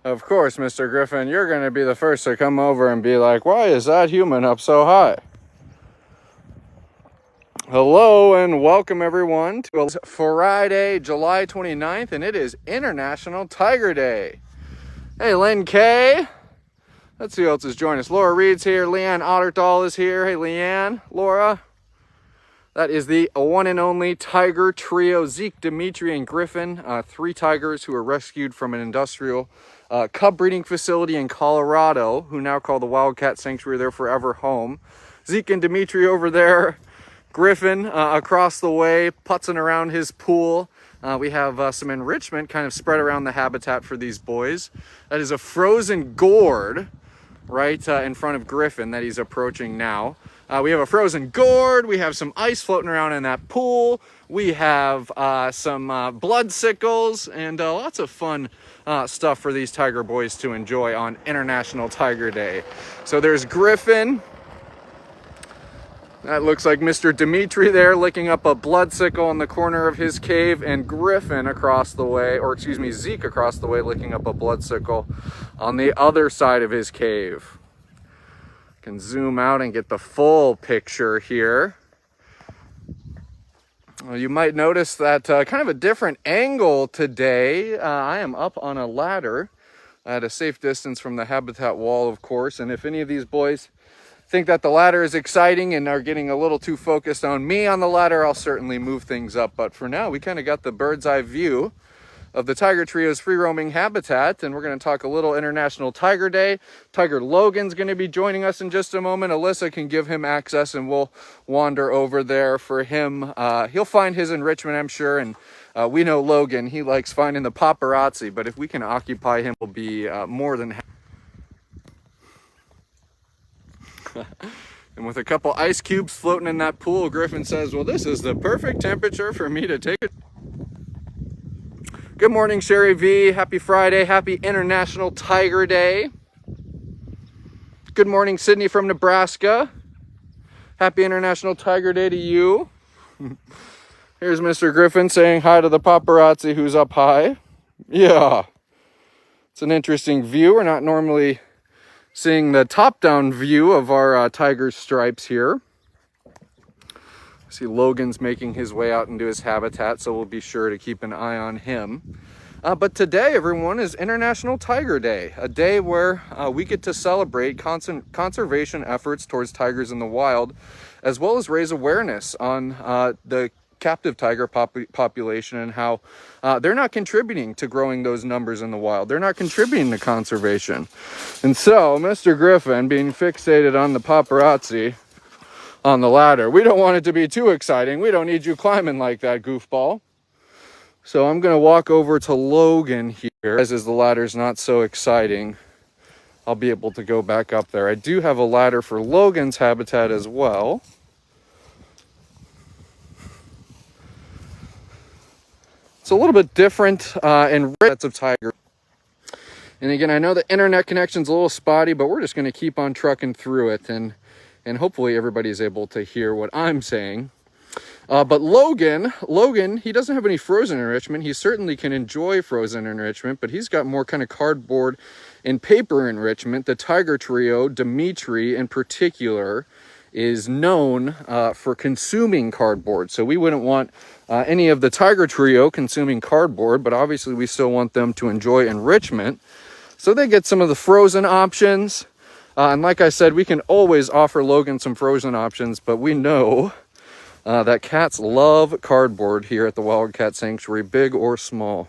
Of course, Mr. Griffin, you're going to be the first to come over and be like, why is that human up so high? Hello and welcome everyone to Friday, July 29th, and it is International Tiger Day. Hey, Lynn Kay. Let's see who else is joining us. Laura Reed's here. Leanne Otterdahl is here. Hey, Leanne. Laura. That is the one and only tiger trio, Zeke, Dimitri, and Griffin. 3 tigers who were rescued from an industrial cub breeding facility in Colorado, who now call the Wildcat Sanctuary their forever home. Zeke and Dimitri over there. Griffin across the way, putzing around his pool. We have some enrichment kind of spread around the habitat for these boys. That is a frozen gourd right in front of Griffin that he's approaching now. We have a frozen gourd. We have some ice floating around in that pool. We have some bloodsicles and lots of fun stuff for these tiger boys to enjoy on International Tiger Day. So there's Griffin. That looks like Mr. Dimitri there licking up a bloodsicle in the corner of his cave, and Griffin across the way, or excuse me, Zeke across the way licking up a bloodsicle on the other side of his cave. Can zoom out and get the full picture here. Well, you might notice that kind of a different angle today. I am up on a ladder at a safe distance from the habitat wall, of course, and if any of these boys think that the ladder is exciting and are getting a little too focused on me on the ladder, I'll certainly move things up. But for now, we kind of got the bird's eye view of the Tiger Trio's free roaming habitat, and we're going to talk a little International Tiger Day. Tiger Logan's going to be joining us in just a moment. Alyssa can give him access and we'll wander over there for him. He'll find his enrichment, I'm sure, and we know Logan, he likes finding the paparazzi, but if we can occupy him, we'll be more than happy. And with a couple ice cubes floating in that pool, Griffin says, well, this is the perfect temperature for me to take it. Good morning, Sherry V. Happy Friday. Happy International Tiger Day. Good morning, Sydney from Nebraska. Happy International Tiger Day to you. Here's Mr. Griffin saying hi to the paparazzi who's up high. Yeah, it's an interesting view. We're not normally seeing the top-down view of our tiger stripes here. See Logan's making his way out into his habitat, so we'll be sure to keep an eye on him. But today, everyone, is International Tiger Day, a day where we get to celebrate conservation efforts towards tigers in the wild, as well as raise awareness on the captive tiger population and how they're not contributing to growing those numbers in the wild. They're not contributing to conservation. And so, Mr. Griffin, being fixated on the paparazzi on the ladder, we don't want it to be too exciting. We don't need you climbing like that, goofball. So I'm going to walk over to Logan here. As the ladder's not so exciting, I'll be able to go back up there. I do have a ladder for Logan's habitat as well. It's a little bit different in sets of tigers. And again, I know the internet connection's a little spotty, but we're just going to keep on trucking through it, and hopefully everybody's able to hear what I'm saying. But Logan, he doesn't have any frozen enrichment. He certainly can enjoy frozen enrichment, but he's got more kind of cardboard and paper enrichment. The Tiger Trio, Dimitri in particular, is known for consuming cardboard. So we wouldn't want any of the Tiger Trio consuming cardboard, but obviously we still want them to enjoy enrichment. So they get some of the frozen options. And like I said, we can always offer Logan some frozen options, but we know that cats love cardboard here at the Wildcat Sanctuary, big or small.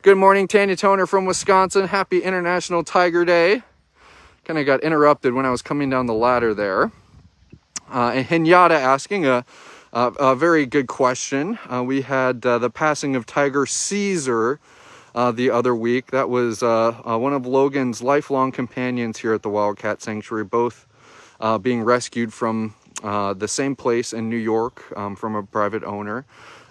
Good morning, Tanya Toner from Wisconsin. Happy International Tiger Day. Kind of got interrupted when I was coming down the ladder there. And Henyata asking a very good question. We had the passing of Tiger Caesar the other week. That was one of Logan's lifelong companions here at the Wildcat Sanctuary, both being rescued from the same place in New York from a private owner.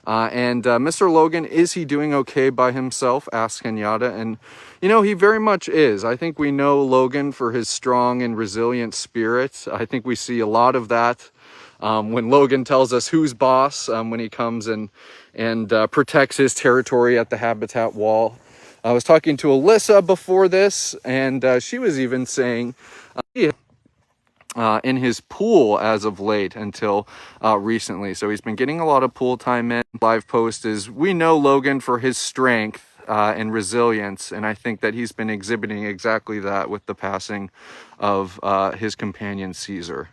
And Mr. Logan, is he doing okay by himself? Asked Kenyatta. And, you know, he very much is. I think we know Logan for his strong and resilient spirit. I think we see a lot of that when Logan tells us who's boss, when he comes and protects his territory at the habitat wall. I was talking to Alyssa before this, and she was even saying in his pool as of late until recently. So he's been getting a lot of pool time in. Live post is, we know Logan for his strength and resilience, and I think that he's been exhibiting exactly that with the passing of his companion Caesar.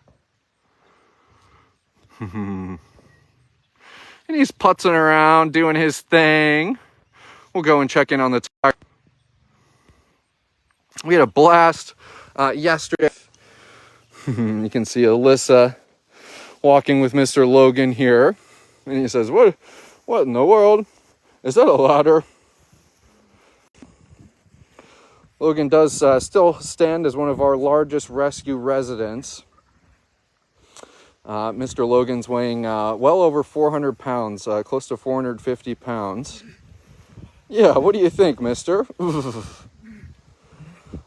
And he's putzing around doing his thing. We'll go and check in on the tiger. We had a blast yesterday. You can see Alyssa walking with Mr. Logan here, and he says, what in the world? Is that a ladder? Logan does still stand as one of our largest rescue residents. Mr. Logan's weighing well over 400 pounds, close to 450 pounds. Yeah, what do you think, mister?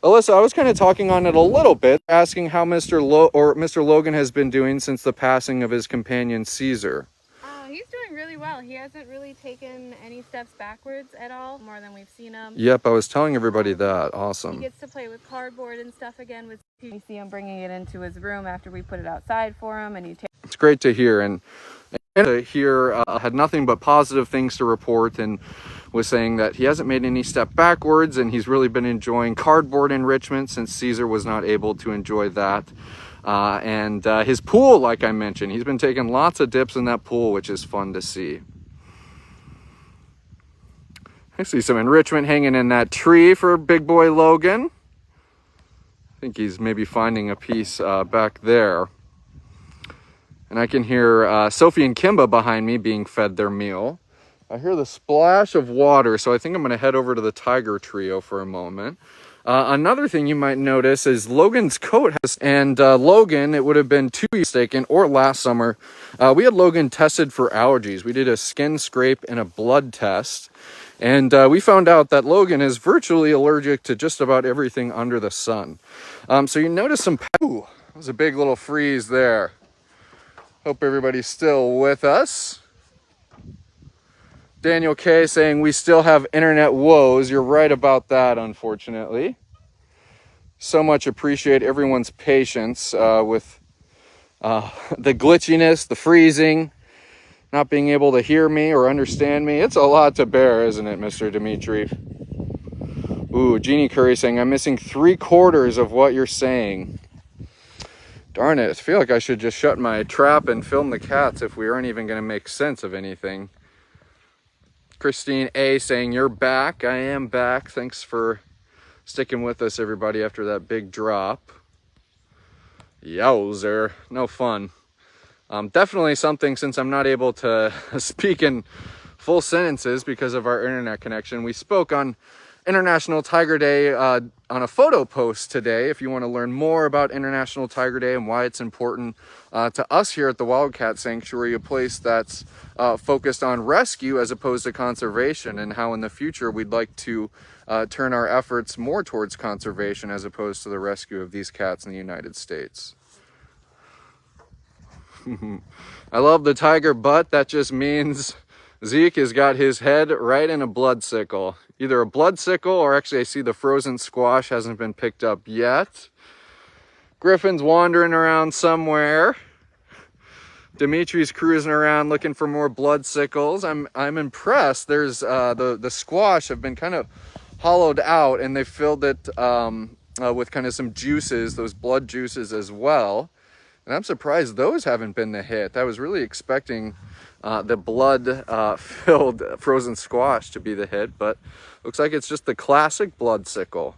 Alyssa, I was kind of talking on it a little bit, asking how Mr. Logan has been doing since the passing of his companion Caesar. He's doing really well. He hasn't really taken any steps backwards at all, more than we've seen him. Yep, I was telling everybody that. Awesome. He gets to play with cardboard and stuff again. We see him bringing it into his room after we put it outside for him, and it's great to hear, and to hear had nothing but positive things to report, and was saying that he hasn't made any step backwards, and he's really been enjoying cardboard enrichment since Caesar was not able to enjoy that. And his pool, like I mentioned, he's been taking lots of dips in that pool, which is fun to see. I see some enrichment hanging in that tree for big boy Logan. I think he's maybe finding a piece back there. And I can hear Sophie and Kimba behind me being fed their meal. I hear the splash of water, so I think I'm going to head over to the tiger trio for a moment. Another thing you might notice is Logan's coat has, and Logan, it would have been 2 years mistaken, or last summer, we had Logan tested for allergies. We did a skin scrape and a blood test, and we found out that Logan is virtually allergic to just about everything under the sun. So you notice some, ooh, that was a big little freeze there. Hope everybody's still with us. Daniel K saying we still have internet woes. You're right about that, unfortunately. So much appreciate everyone's patience with the glitchiness, the freezing, not being able to hear me or understand me. It's a lot to bear, isn't it, Mr. Dimitri? Ooh, Jeannie Curry saying I'm missing 3/4 of what you're saying. Darn it, I feel like I should just shut my trap and film the cats if we aren't even going to make sense of anything. Christine A saying you're back. I am back. Thanks for sticking with us, everybody, after that big drop. Yowzer, no fun. Definitely something, since I'm not able to speak in full sentences because of our internet connection. We spoke on International Tiger Day on a photo post today. If you want to learn more about International Tiger Day and why it's important to us here at the Wildcat Sanctuary, a place that's focused on rescue as opposed to conservation, and how in the future we'd like to turn our efforts more towards conservation as opposed to the rescue of these cats in the United States. I love the tiger butt. That just means Zeke has got his head right in a bloodsicle. Either a bloodsicle, or actually I see the frozen squash hasn't been picked up yet. Griffin's wandering around somewhere. Dimitri's cruising around looking for more bloodsickles. I'm impressed. There's the squash have been kind of hollowed out, and they filled it with kind of some juices, those blood juices as well. And I'm surprised those haven't been the hit. I was really expecting the blood-filled frozen squash to be the hit, but looks like it's just the classic bloodsicle.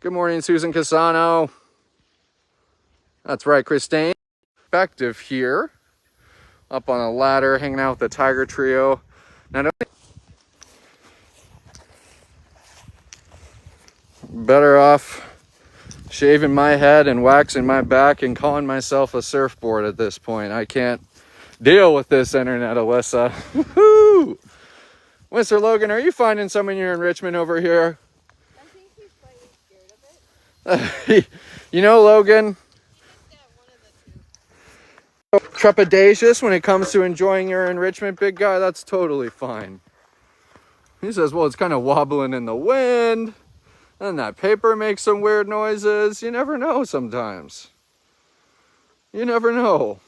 Good morning, Susan Casano. That's right, Christine. Perspective here, up on a ladder, hanging out with the tiger trio. Now, better off shaving my head and waxing my back and calling myself a surfboard at this point. I can't deal with this internet, Alyssa. Woohoo! Mr. Logan, are you finding some in your enrichment over here? I think he's playing You know, Logan, trepidatious when it comes to enjoying your enrichment, big guy, that's totally fine. He says, well, it's kind of wobbling in the wind, and that paper makes some weird noises. You never know sometimes. You never know.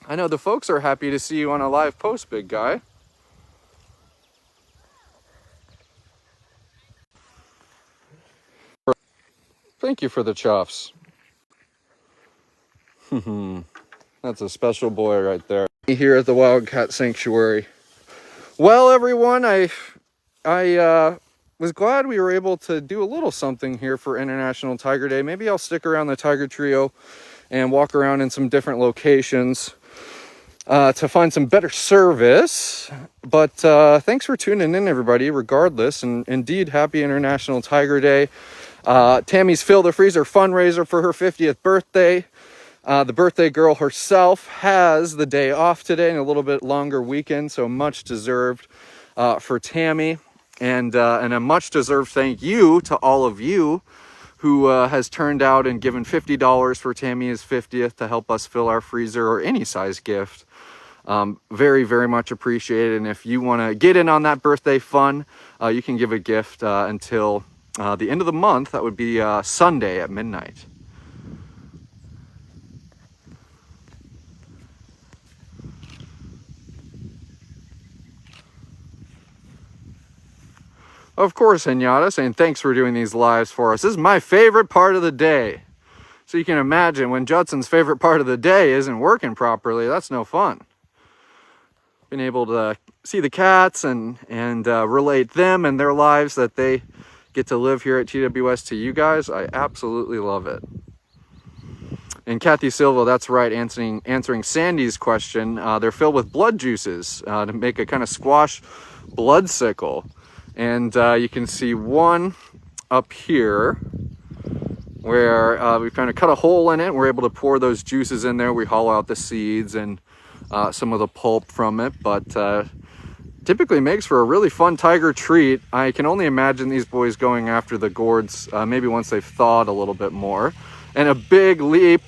I know the folks are happy to see you on a live post, big guy. Thank you for the chuffs. That's a special boy right there. Here at the Wildcat Sanctuary. Well, everyone, I was glad we were able to do a little something here for International Tiger Day. Maybe I'll stick around the Tiger Trio and walk around in some different locations to find some better service. But thanks for tuning in, everybody, regardless. And indeed, happy International Tiger Day. Tammy's Fill the Freezer fundraiser for her 50th birthday. The birthday girl herself has the day off today and a little bit longer weekend, so much deserved for Tammy. And a much deserved thank you to all of you who has turned out and given $50 for Tammy's 50th to help us fill our freezer, or any size gift. Very, very much appreciated. And if you want to get in on that birthday fun, you can give a gift until the end of the month. That would be Sunday at midnight. Of course, Henyatta, saying thanks for doing these lives for us. This is my favorite part of the day. So you can imagine when Judson's favorite part of the day isn't working properly, that's no fun. Being able to see the cats and relate them and their lives that they get to live here at TWS to you guys, I absolutely love it. And Kathy Silva, that's right, answering Sandy's question. They're filled with blood juices to make a kind of squash bloodsicle. And you can see one up here where we kind of cut a hole in it. We're able to pour those juices in there. We hollow out the seeds and some of the pulp from it, but typically makes for a really fun tiger treat. I can only imagine these boys going after the gourds, maybe once they've thawed a little bit more. And a big leap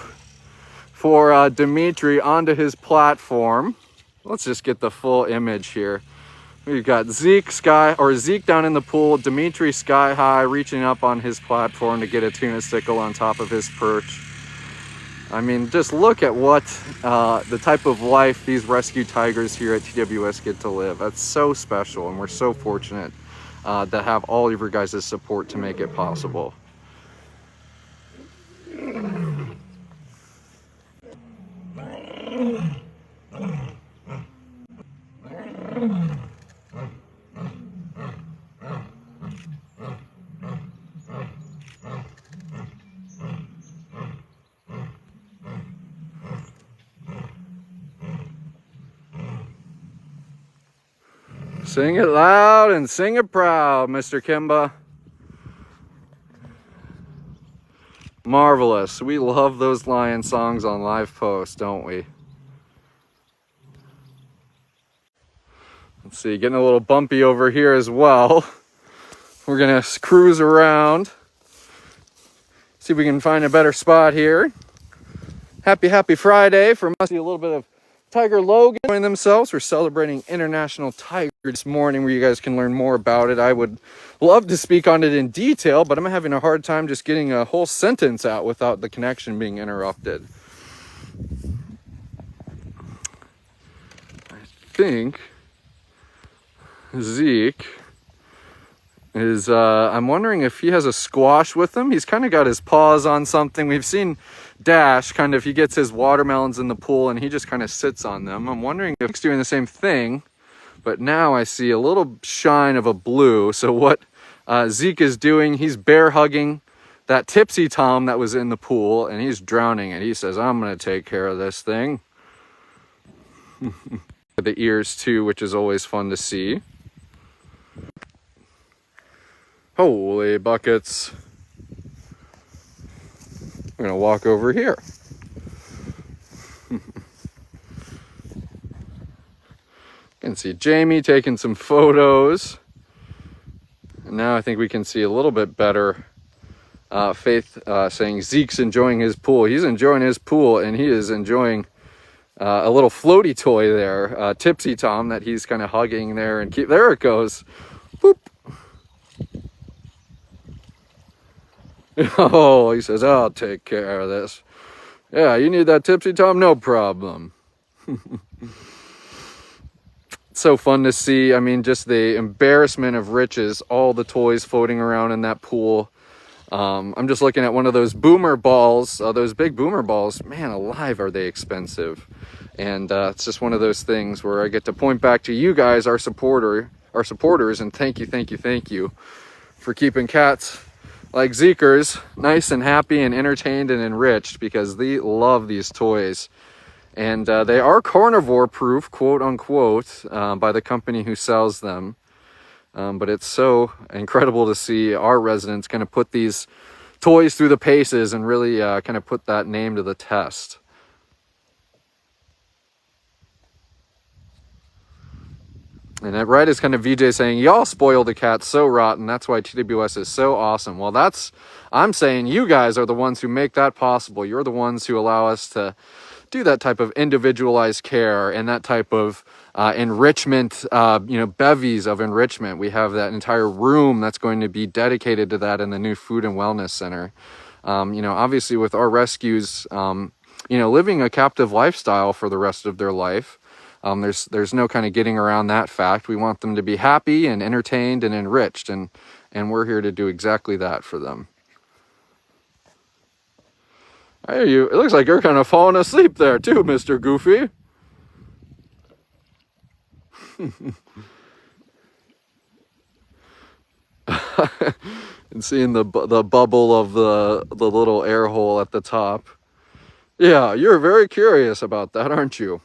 for Dimitri onto his platform. Let's just get the full image here. We've got Zeke down in the pool, Dimitri sky high, reaching up on his platform to get a tuna sickle on top of his perch. I mean, just look at what the type of life these rescue tigers here at TWS get to live. That's so special, and we're so fortunate to have all of your guys' support to make it possible. Sing it loud and sing it proud, Mr. Kimba. Marvelous. We love those lion songs on live post, don't we? Let's see, getting a little bumpy over here as well. We're gonna cruise around, see if we can find a better spot here. Happy Friday from us. A little bit of Tiger Logan joining themselves. We're celebrating International Tiger this morning, where you guys can learn more about it. I would love to speak on it in detail, but I'm having a hard time just getting a whole sentence out without the connection being interrupted. I think Zeke is, I'm wondering if he has a squash with him. He's kind of got his paws on something. We've seen Dash kind of, he gets his watermelons in the pool and he just kind of sits on them. I'm wondering if he's doing the same thing, but now I see a little shine of a blue. So what Zeke is doing, he's bear hugging that tipsy Tom that was in the pool and he's drowning it. He says, I'm going to take care of this thing. The ears too, which is always fun to see. Holy buckets. We're gonna walk over here. You can see Jamie taking some photos. And now I think we can see a little bit better. Faith saying Zeke's enjoying his pool. He's enjoying his pool, and he is enjoying a little floaty toy there, Tipsy Tom, that he's kind of hugging there. And there it goes. Boop. Oh, he says, I'll take care of this. Yeah, you need that Tipsy Tom? No problem. It's so fun to see. I mean, just the embarrassment of riches, all the toys floating around in that pool. I'm just looking at one of those boomer balls, those big boomer balls. Man alive, are they expensive. And it's just one of those things where I get to point back to you guys, our supporters, and thank you for keeping cats like Zekers nice and happy and entertained and enriched, because they love these toys. And they are carnivore proof, quote unquote, by the company who sells them. But it's so incredible to see our residents kind of put these toys through the paces and really kind of put that name to the test. And that right is kind of VJ saying, y'all spoil the cats so rotten. That's why TWS is so awesome. Well, I'm saying you guys are the ones who make that possible. You're the ones who allow us to do that type of individualized care and that type of enrichment, bevies of enrichment. We have that entire room that's going to be dedicated to that in the new Food and Wellness Center. Obviously with our rescues, living a captive lifestyle for the rest of their life, there's no kind of getting around that fact. We want them to be happy and entertained and enriched, and we're here to do exactly that for them. Hey, it looks like you're kind of falling asleep there too, Mr. Goofy. And seeing the bubble of the little air hole at the top. Yeah, you're very curious about that, aren't you?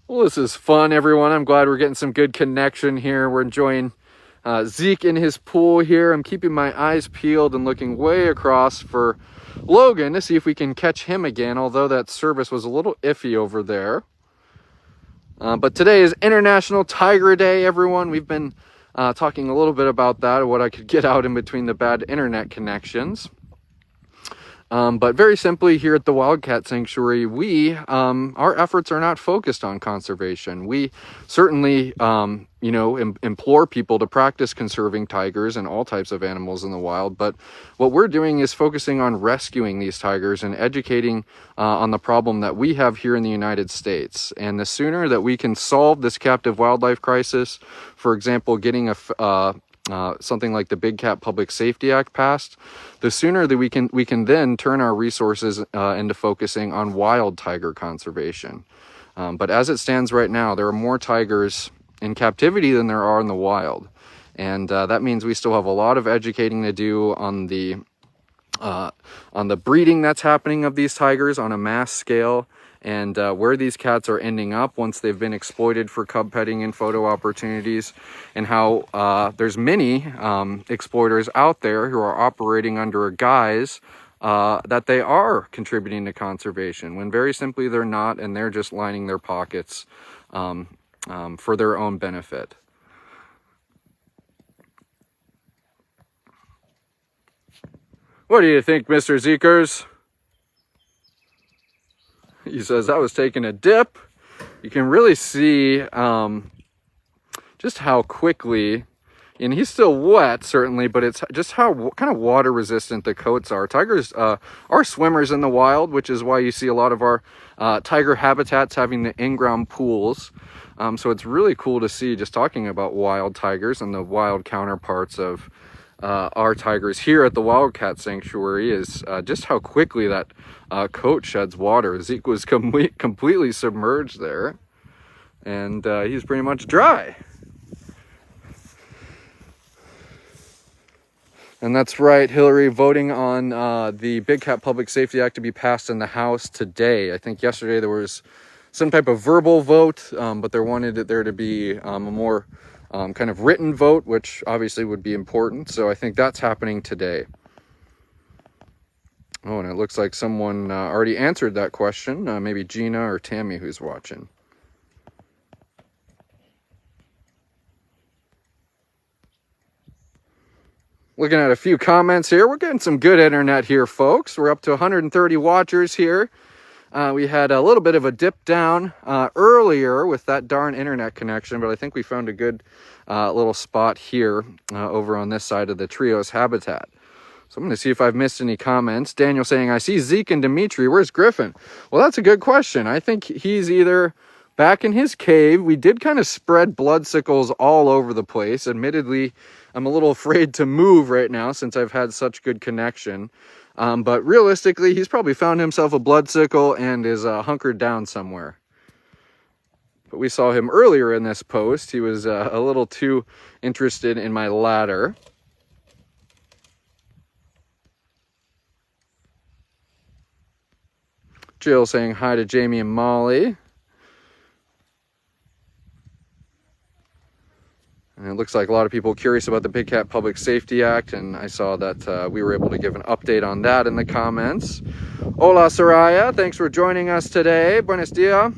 Well, this is fun, everyone. I'm glad we're getting some good connection here. We're enjoying Zeke in his pool here. I'm keeping my eyes peeled and looking way across for Logan to see if we can catch him again, although that service was a little iffy over there. But today is International Tiger Day, everyone. We've been talking a little bit about that, what I could get out in between the bad internet connections. But very simply, here at the Wildcat Sanctuary, our efforts are not focused on conservation. We certainly, implore people to practice conserving tigers and all types of animals in the wild. But what we're doing is focusing on rescuing these tigers and educating on the problem that we have here in the United States. And the sooner that we can solve this captive wildlife crisis, for example, getting something like the Big Cat Public Safety Act passed, the sooner that we can then turn our resources into focusing on wild tiger conservation. But as it stands right now, there are more tigers in captivity than there are in the wild. And that means we still have a lot of educating to do on the breeding that's happening of these tigers on a mass scale, and where these cats are ending up once they've been exploited for cub petting and photo opportunities, and how there's many exploiters out there who are operating under a guise that they are contributing to conservation, when very simply they're not, and they're just lining their pockets for their own benefit. What do you think, Mr. Zekers? He says, I was taking a dip. You can really see just how quickly, and he's still wet, certainly, but it's just how kind of water resistant the coats are. Tigers are swimmers in the wild, which is why you see a lot of our tiger habitats having the in-ground pools. So it's really cool to see, just talking about wild tigers and the wild counterparts of our tigers here at the Wildcat Sanctuary, is just how quickly that coat sheds water. Zeke was completely submerged there, and he's pretty much dry. And that's right, Hillary, voting on the Big Cat Public Safety Act to be passed in the House today. I think yesterday there was some type of verbal vote, but they wanted there to be a more kind of written vote, which obviously would be important. So I think that's happening today. Oh, and it looks like someone already answered that question. Maybe Gina or Tammy who's watching. Looking at a few comments here. We're getting some good internet here, folks. We're up to 130 watchers here. We had a little bit of a dip down earlier with that darn internet connection, but I think we found a good little spot here over on this side of the trio's habitat. So I'm going to see if I've missed any comments. Daniel saying, I see Zeke and Dimitri. Where's Griffin? Well, that's a good question. I think he's either back in his cave. We did kind of spread bloodsicles all over the place. Admittedly, I'm a little afraid to move right now since I've had such good connection. But realistically, he's probably found himself a bloodsicle and is hunkered down somewhere. But we saw him earlier in this post. He was a little too interested in my ladder. Jill saying hi to Jamie and Molly. And it looks like a lot of people curious about the Big Cat Public Safety Act, and I saw that we were able to give an update on that in the comments. Hola, Soraya. Thanks for joining us today. Buenos dias.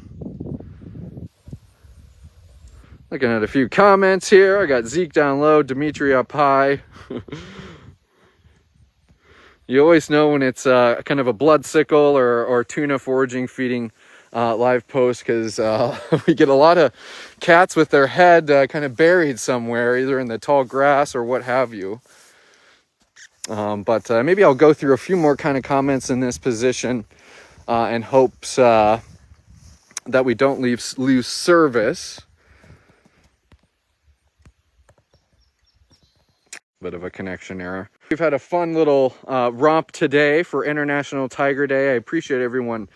Looking at a few comments here. I got Zeke down low, Dimitri up high. You always know when it's kind of a bloodsicle or tuna foraging feeding live post, because we get a lot of cats with their head kind of buried somewhere, either in the tall grass or what have you. But maybe I'll go through a few more kind of comments in this position in hopes that we don't lose service. Bit of a connection error. We've had a fun little romp today for International Tiger Day. I appreciate everyone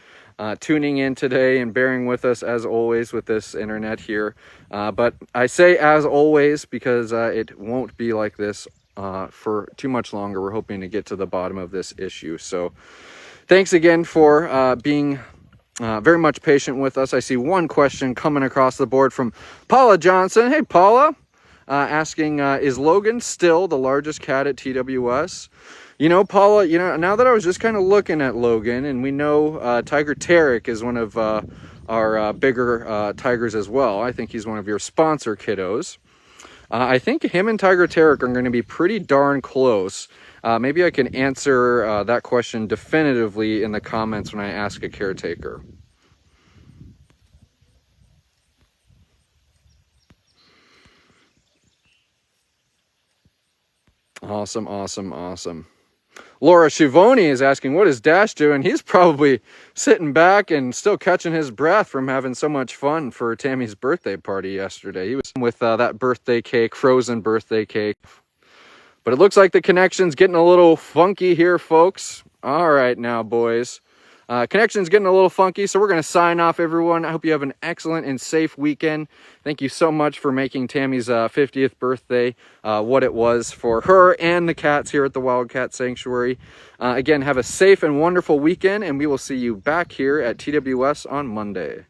tuning in today and bearing with us as always with this internet here. But I say as always because it won't be like this for too much longer. We're hoping to get to the bottom of this issue. So thanks again for being very much patient with us. I see one question coming across the board from Paula Johnson. Hey, Paula. Asking, is Logan still the largest cat at TWS? You know, Paula, now that I was just kind of looking at Logan, and we know Tiger Tarek is one of our bigger tigers as well. I think he's one of your sponsor kiddos. I think him and Tiger Tarek are going to be pretty darn close. Maybe I can answer that question definitively in the comments when I ask a caretaker. Awesome, awesome, awesome. Laura Shivoni is asking, what is Dash doing? He's probably sitting back and still catching his breath from having so much fun for Tammy's birthday party yesterday. He was with that birthday cake, frozen birthday cake. But it looks like the connection's getting a little funky here, folks. All right now, boys. Connection's getting a little funky, so we're going to sign off, everyone. I hope you have an excellent and safe weekend. Thank you so much for making Tammy's 50th birthday what it was for her and the cats here at the Wildcat Sanctuary. Again, have a safe and wonderful weekend, and we will see you back here at TWS on Monday.